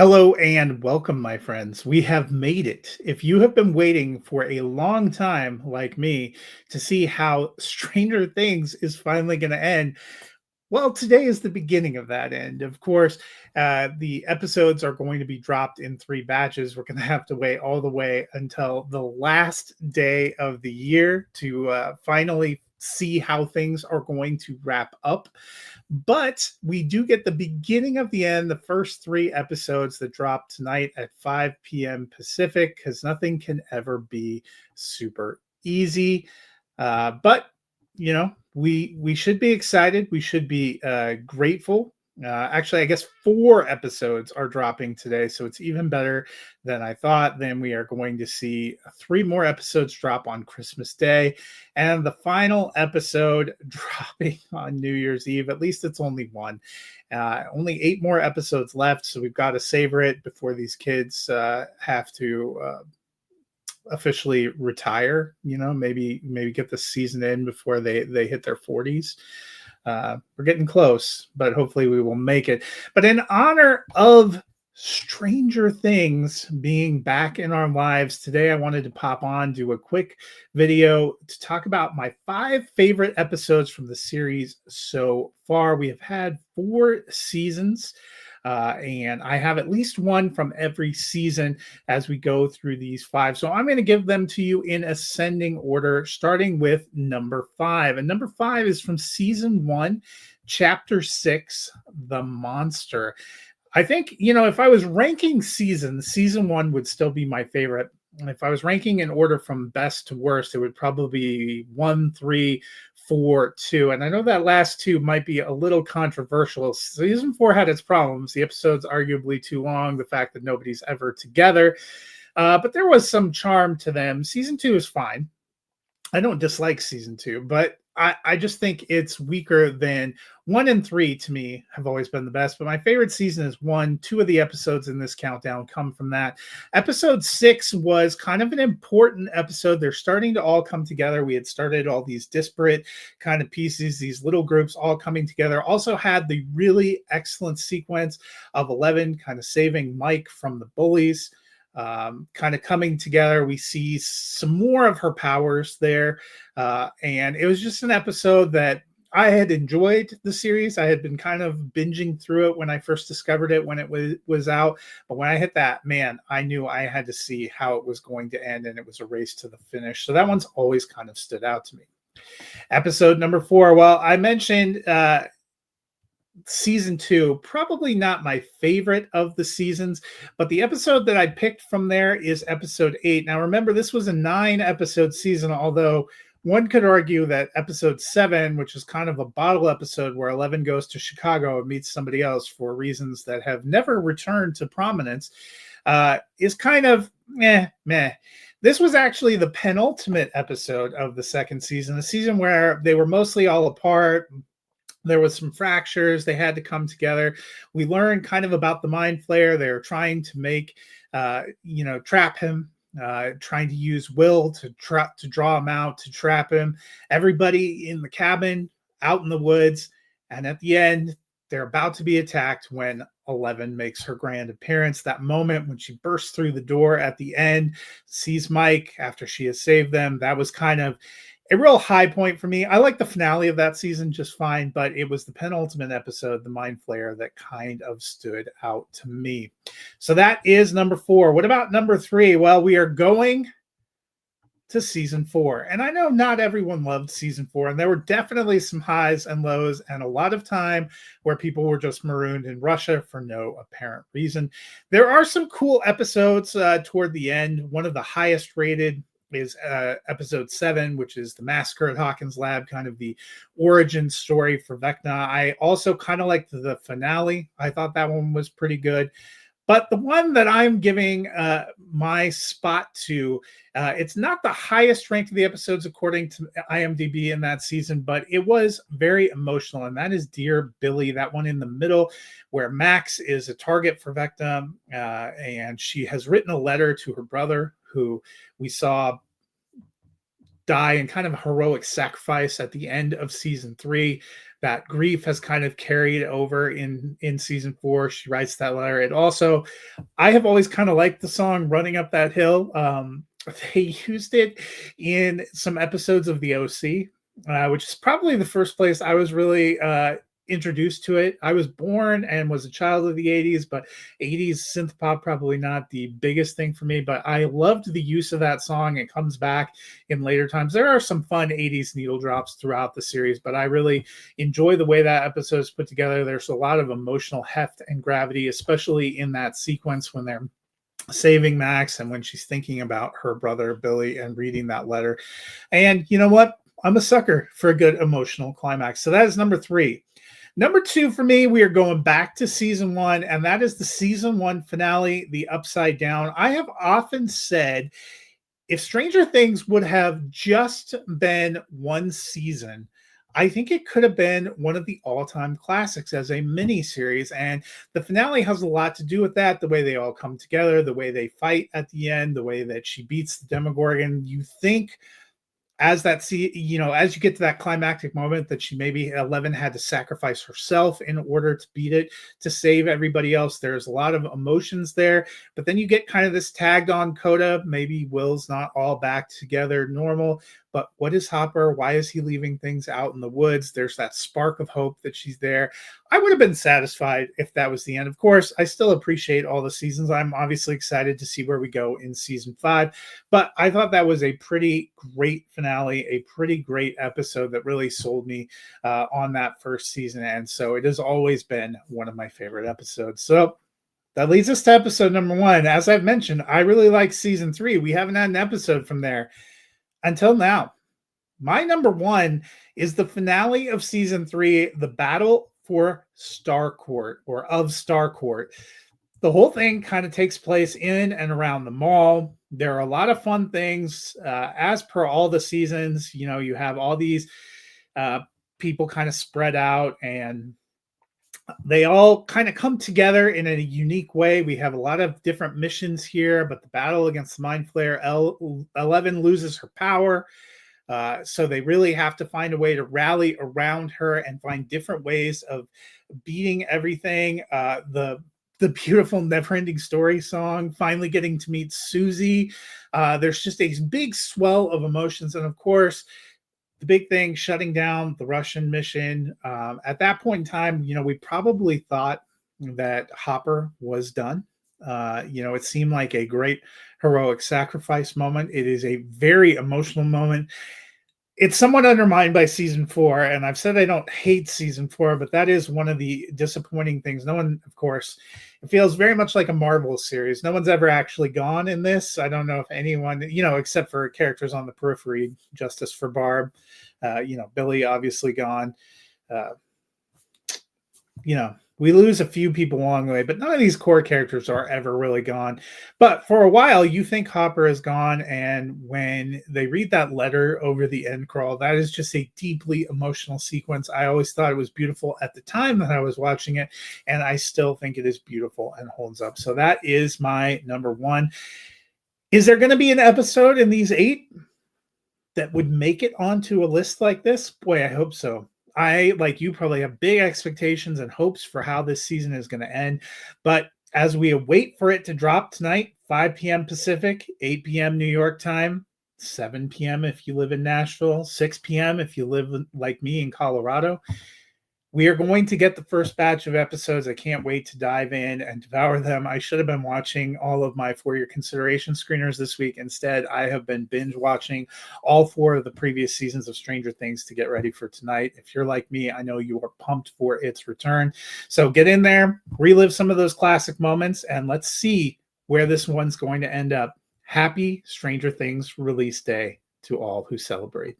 Hello and welcome, my friends. We have made it. If you have been waiting for a long time, like me, to see how Stranger Things is finally going to end, well, today is the beginning of that end. Of course, the episodes are going to be dropped in three batches. We're going to have to wait all the way until the last day of the year to finally see how things are going to wrap up. But we do get the beginning of the end, the first three episodes that drop tonight at 5 p.m. Pacific, because nothing can ever be super easy. But we should be excited. We should be grateful. Actually, I guess four episodes are dropping today, so it's even better than I thought. Then we are going to see three more episodes drop on Christmas Day, and the final episode dropping on New Year's Eve. At least it's only one. Only eight more episodes left, so we've got to savor it before these kids have to officially retire. Maybe get the season in before they hit their 40s. We're getting close, but hopefully we will make it. But in honor of Stranger Things being back in our lives today, I wanted to pop on, do a quick video to talk about my 5 favorite episodes from the series so far. We have had 4 seasons. And I have at least one from every season as we go through these 5. So I'm going to give them to you in ascending order, starting with number 5. And number 5 is from season 1, chapter 6, The Monster. I think, if I was ranking seasons, season 1 would still be my favorite. And if I was ranking in order from best to worst, it would probably be 1, 3, 4, 2. And I know that last 2 might be a little controversial. Season 4 had its problems. The episode's arguably too long, the fact that nobody's ever together. But there was some charm to them. Season 2 is fine. I don't dislike season 2, but I just think it's weaker than 1 and 3. To me, have always been the best. But my favorite season is 1. 2 of the episodes in this countdown come from that. Episode 6 was kind of an important episode. They're starting to all come together. We had started all these disparate kind of pieces, these little groups all coming together. Also had the really excellent sequence of 11 kind of saving Mike from the bullies. Kind of coming together. We see some more of her powers there. And it was just an episode that I had enjoyed the series. I had been kind of binging through it when I first discovered it when it was out. But when I hit that, man, I knew I had to see how it was going to end, and it was a race to the finish. So that one's always kind of stood out to me. Episode number 4. Well, I mentioned season 2, probably not my favorite of the seasons, but the episode that I picked from there is episode 8. Now remember, this was a 9-episode season, although one could argue that episode 7, which is kind of a bottle episode where 11 goes to Chicago and meets somebody else for reasons that have never returned to prominence, is kind of meh. This was actually the penultimate episode of the second season, a season where they were mostly all apart. There was some fractures. They had to come together. We learned kind of about the Mind Flayer. They're trying to make, trap him, trying to use Will to draw him out, to trap him. Everybody in the cabin, out in the woods. And at the end, they're about to be attacked when 11 makes her grand appearance. That moment when she bursts through the door at the end, sees Mike after she has saved them. That was kind of a real high point for me. I like the finale of that season just fine, but it was the penultimate episode, the Mind Flayer, that kind of stood out to me. So that is number 4. What about number 3? Well, we are going to season 4. And I know not everyone loved season 4, and there were definitely some highs and lows and a lot of time where people were just marooned in Russia for no apparent reason. There are some cool episodes toward the end. One of the highest rated is episode 7, which is the massacre at Hawkins Lab, kind of the origin story for Vecna. I also kind of liked the finale. I thought that one was pretty good. But the one that I'm giving my spot to, it's not the highest ranked of the episodes according to IMDb in that season, but it was very emotional, and that is Dear Billy, that one in the middle where Max is a target for Vecna, and she has written a letter to her brother, who we saw die in kind of a heroic sacrifice at the end of season 3. That grief has kind of carried over in season 4. She writes that letter. It also, I have always kind of liked the song "Running Up That Hill." They used it in some episodes of The OC, which is probably the first place I was really introduced to it. I was born and was a child of the 80s, but 80s synth pop probably not the biggest thing for me, but I loved the use of that song. It comes back in later times. There are some fun 80s needle drops throughout the series, but I really enjoy the way that episode is put together. There's a lot of emotional heft and gravity, especially in that sequence when they're saving Max and when she's thinking about her brother Billy and reading that letter. And you know what? I'm a sucker for a good emotional climax. So that is number 3. Number 2 for me, we are going back to season 1, and that is the season 1 finale, The Upside Down. I have often said if Stranger Things would have just been one season, I think it could have been one of the all-time classics as a mini series. And the finale has a lot to do with that. The way they all come together, the way they fight at the end, the way that she beats the Demogorgon. You think as as you get to that climactic moment that she maybe Eleven had to sacrifice herself in order to beat it, to save everybody else. There's a lot of emotions there, but then you get kind of this tagged on coda. Maybe Will's not all back together normal, but what is Hopper? Why is he leaving things out in the woods? There's that spark of hope that she's there. I would have been satisfied if that was the end. Of course, I still appreciate all the seasons. I'm obviously excited to see where we go in season 5, but I thought that was a pretty great finale, a pretty great episode that really sold me on that first season. And so it has always been one of my favorite episodes. So that leads us to episode number 1. As I've mentioned, I really like season 3. We haven't had an episode from there until now. My number 1 is the finale of season 3, the Battle for Starcourt, or of Starcourt. The whole thing kind of takes place in and around the mall. There are a lot of fun things. As per all the seasons, you have all these people kind of spread out, and they all kind of come together in a unique way. We have a lot of different missions here, but the battle against the Mind Flayer, Eleven loses her power. So they really have to find a way to rally around her and find different ways of beating everything. The beautiful Neverending Story song, finally getting to meet Susie. There's just a big swell of emotions. And of course, the big thing, shutting down the Russian mission. At that point in time, we probably thought that Hopper was done. It seemed like a great heroic sacrifice moment. It is a very emotional moment. It's somewhat undermined by season 4, and I've said I don't hate season 4, but that is one of the disappointing things. No one, of course, it feels very much like a Marvel series. No one's ever actually gone in this. I don't know if anyone, except for characters on the periphery, Justice for Barb, Billy obviously gone. We lose a few people along the way, but none of these core characters are ever really gone. But for a while, you think Hopper is gone, and when they read that letter over the end crawl, that is just a deeply emotional sequence. I always thought it was beautiful at the time that I was watching it, and I still think it is beautiful and holds up. So that is my number 1. Is there going to be an episode in these 8 that would make it onto a list like this? Boy, I hope so. I, like you, probably have big expectations and hopes for how this season is going to end. But as we await for it to drop tonight, 5 p.m. Pacific, 8 p.m. New York time, 7 p.m. if you live in Nashville, 6 p.m. if you live like me in Colorado, we are going to get the first batch of episodes. I can't wait to dive in and devour them. I should have been watching all of my For Your Consideration screeners this week. Instead, I have been binge watching all 4 of the previous seasons of Stranger Things to get ready for tonight. If you're like me, I know you are pumped for its return. So get in there, relive some of those classic moments, and let's see where this one's going to end up. Happy Stranger Things release day to all who celebrate.